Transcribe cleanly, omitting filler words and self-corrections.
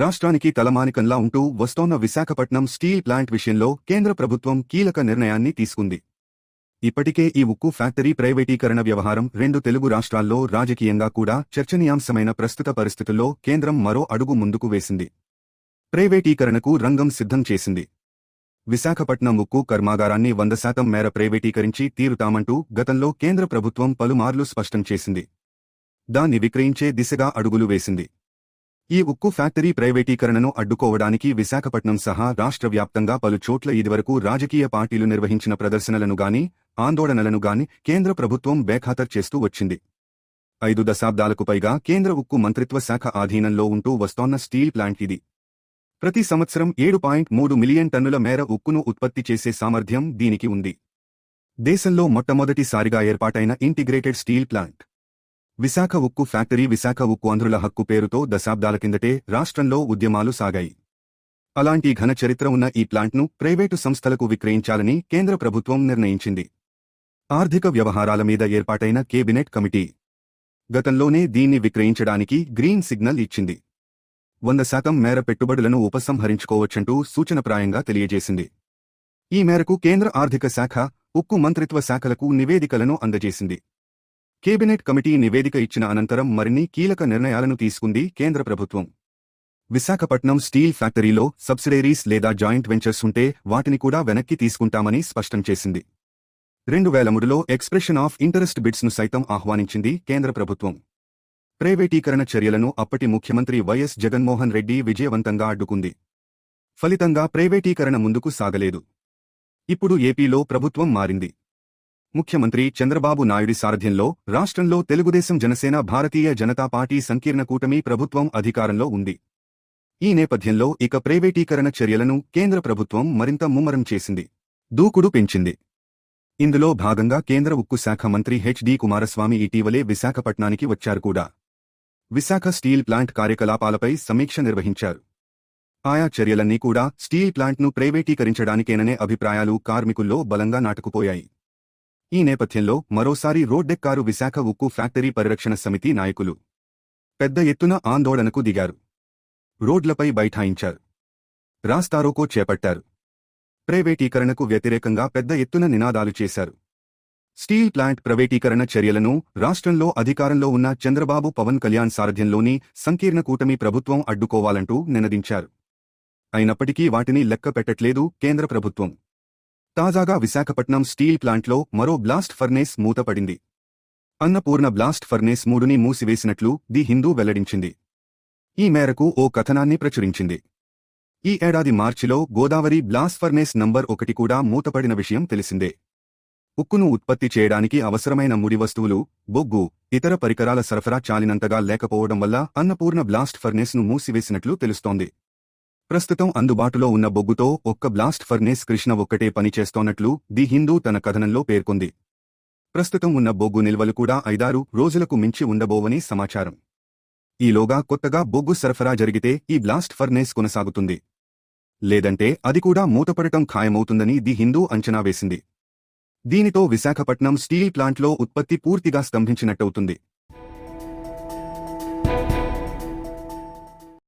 రాష్ట్రానికి తలమానికంలా ఉంటూ వస్తోన్న Visakhapatnam steel plant విషయంలో కేంద్ర ప్రభుత్వం కీలక నిర్ణయాన్ని తీసుకుంది. ఇప్పటికే ఈ ఉక్కు ఫ్యాక్టరీ ప్రైవేటీకరణ వ్యవహారం రెండు తెలుగు రాష్ట్రాల్లో రాజకీయంగా కూడా చర్చనీయాంశమైన ప్రస్తుత పరిస్థితుల్లో కేంద్రం మరో అడుగు ముందుకు వేసింది. ప్రైవేటీకరణకు రంగం సిద్ధం చేసింది. విశాఖపట్నం ఉక్కు కర్మాగారాన్ని 100% మేర ప్రైవేటీకరించి తీరుతామంటూ గతంలో కేంద్ర ప్రభుత్వం పలుమార్లు స్పష్టం చేసింది. దాన్ని విక్రయించే దిశగా అడుగులు వేసింది. ఈ ఉక్కు ఫ్యాక్టరీ ప్రైవేటీకరణను అడ్డుకోవడానికి విశాఖపట్నం సహా రాష్ట్ర వ్యాప్తంగా పలు చోట్ల ఇదివరకు రాజకీయ పార్టీలు నిర్వహించిన ప్రదర్శనలను గాని ఆందోళనలను గాని కేంద్ర ప్రభుత్వం బేఖాతరు చేస్తూ వచ్చింది. 5 దశాబ్దాలకు పైగా కేంద్ర ఉక్కు మంత్రిత్వ శాఖ ఆధీనంలో ఉంటూ వస్తోన్న స్టీల్ ప్లాంట్ ఇది. ప్రతి సంవత్సరం 7.3 మిలియన్ టన్నుల మేర ఉక్కును ఉత్పత్తి చేసే సామర్థ్యం దీనికి ఉంది. దేశంలో మొట్టమొదటిసారిగా ఏర్పాటైన ఇంటిగ్రేటెడ్ స్టీల్ ప్లాంట్ విశాఖ ఉక్కు ఫ్యాక్టరీ. విశాఖ ఉక్కు ఆంధ్రుల హక్కు పేరుతో దశాబ్దాల కిందటే రాష్ట్రంలో ఉద్యమాలు సాగాయి. అలాంటి ఘన చరిత్ర ఉన్న ఈ ప్లాంట్ను ప్రైవేటు సంస్థలకు విక్రయించాలని కేంద్ర ప్రభుత్వం నిర్ణయించింది. ఆర్థిక వ్యవహారాల మీద ఏర్పాటైన కేబినెట్ కమిటీ గతంలోనే దీన్ని విక్రయించడానికి గ్రీన్ సిగ్నల్ ఇచ్చింది. 100% మేర పెట్టుబడులను ఉపసంహరించుకోవచ్చంటూ సూచనప్రాయంగా తెలియజేసింది. ఈ మేరకు కేంద్ర ఆర్థిక శాఖ, ఉక్కు మంత్రిత్వ శాఖలకు నివేదికలను అందజేసింది. కేబినెట్ కమిటీ నివేదిక ఇచ్చిన అనంతరం మరిన్ని కీలక నిర్ణయాలను తీసుకుంది కేంద్ర ప్రభుత్వం. విశాఖపట్నం స్టీల్ ఫ్యాక్టరీలో సబ్సిడరీస్ లేదా జాయింట్ వెంచర్స్ ఉంటే వాటిని కూడా వెనక్కి తీసుకుంటామని స్పష్టం చేసింది. 2003లో ఎక్స్ప్రెషన్ ఆఫ్ ఇంటరెస్ట్ బిడ్స్ను సైతం ఆహ్వానించింది కేంద్ర ప్రభుత్వం. ప్రైవేటీకరణ చర్యలను అప్పటి ముఖ్యమంత్రి వైఎస్ జగన్మోహన్ రెడ్డి విజయవంతంగా అడ్డుకుంది. ఫలితంగా ప్రైవేటీకరణ ముందుకు సాగలేదు. ఇప్పుడు ఏపీలో ప్రభుత్వం మారింది. ముఖ్యమంత్రి చంద్రబాబు నాయుడి సారథ్యంలో రాష్ట్రంలో తెలుగుదేశం జనసేన భారతీయ జనతా పార్టీ సంకీర్ణ కూటమి ప్రభుత్వం అధికారంలో ఉంది. ఈ నేపథ్యంలో ఇక ప్రైవేటీకరణ చర్యలను కేంద్ర ప్రభుత్వం మరింత ముమ్మరం చేసింది. దూకుడు పెంచింది. ఇందులో భాగంగా కేంద్ర ఉక్కు శాఖ మంత్రి హెచ్.డి. కుమారస్వామి ఇటీవలే విశాఖపట్నానికి వచ్చారు కూడా. విశాఖ స్టీల్ ప్లాంట్ కార్యకలాపాలపై సమీక్ష నిర్వహించారు. ఆయా చర్యలన్నీ కూడా స్టీల్ ప్లాంట్ను ప్రైవేటీకరించడానికేననే అభిప్రాయాలు కార్మికుల్లో బలంగా నాటుకుపోయాయి. ఈ నేపథ్యంలో మరోసారి రోడ్డెక్కారు విశాఖ ఉక్కు ఫ్యాక్టరీ పరిరక్షణ సమితి నాయకులు. పెద్ద ఎత్తున ఆందోళనకు దిగారు. రోడ్లపై బైఠాయించారు. రాస్తారోకో చేపట్టారు. ప్రైవేటీకరణకు వ్యతిరేకంగా పెద్ద ఎత్తున నినాదాలు చేశారు. స్టీల్ ప్లాంట్ ప్రైవేటీకరణ చర్యలను రాష్ట్రంలో అధికారంలో ఉన్న చంద్రబాబు పవన్ కళ్యాణ్ సారథ్యంలోని సంకీర్ణ కూటమి ప్రభుత్వం అడ్డుకోవాలంటూ నినదించారు. అయినప్పటికీ వాటిని లెక్క పెట్టట్లేదు కేంద్ర ప్రభుత్వం. తాజాగా విశాఖపట్నం స్టీల్ ప్లాంట్లో మరో బ్లాస్ట్ ఫర్నేస్ మూతపడింది. అన్నపూర్ణ బ్లాస్ట్ ఫర్నేస్ 3ని మూసివేసినట్లు ది హిందూ వెల్లడించింది. ఈ మేరకు ఓ కథనాన్ని ప్రచురించింది. ఈ ఏడాది మార్చిలో గోదావరి బ్లాస్ట్ ఫర్నేస్ నంబర్ 1 కూడా మూతపడిన విషయం తెలిసిందే. ఉక్కును ఉత్పత్తి చేయడానికి అవసరమైన ముడి వస్తువులు, బొగ్గు, ఇతర పరికరాల సరఫరా చాలినంతగా లేకపోవడం వల్ల అన్నపూర్ణ బ్లాస్ట్ ఫర్నేస్ను మూసివేసినట్లు తెలుస్తోంది. ప్రస్తుతం అందుబాటులో ఉన్న బొగ్గుతో ఒక్క బ్లాస్ట్ ఫర్నేస్ కృష్ణ ఒక్కటే పనిచేస్తోన్నట్లు ది హిందూ తన కథనంలో పేర్కొంది. ప్రస్తుతం ఉన్న బొగ్గు నిల్వలు కూడా 5-6 రోజులకు మించి ఉండబోవని సమాచారం. ఈలోగా కొత్తగా బొగ్గు సరఫరా జరిగితే ఈ బ్లాస్ట్ ఫర్నేస్ కొనసాగుతుంది. లేదంటే అది కూడా మూతపడటం ఖాయమవుతుందని ది హిందూ అంచనా వేసింది. దీనితో విశాఖపట్నం స్టీల్ ప్లాంట్లో ఉత్పత్తి పూర్తిగా స్తంభించినట్టవుతుంది.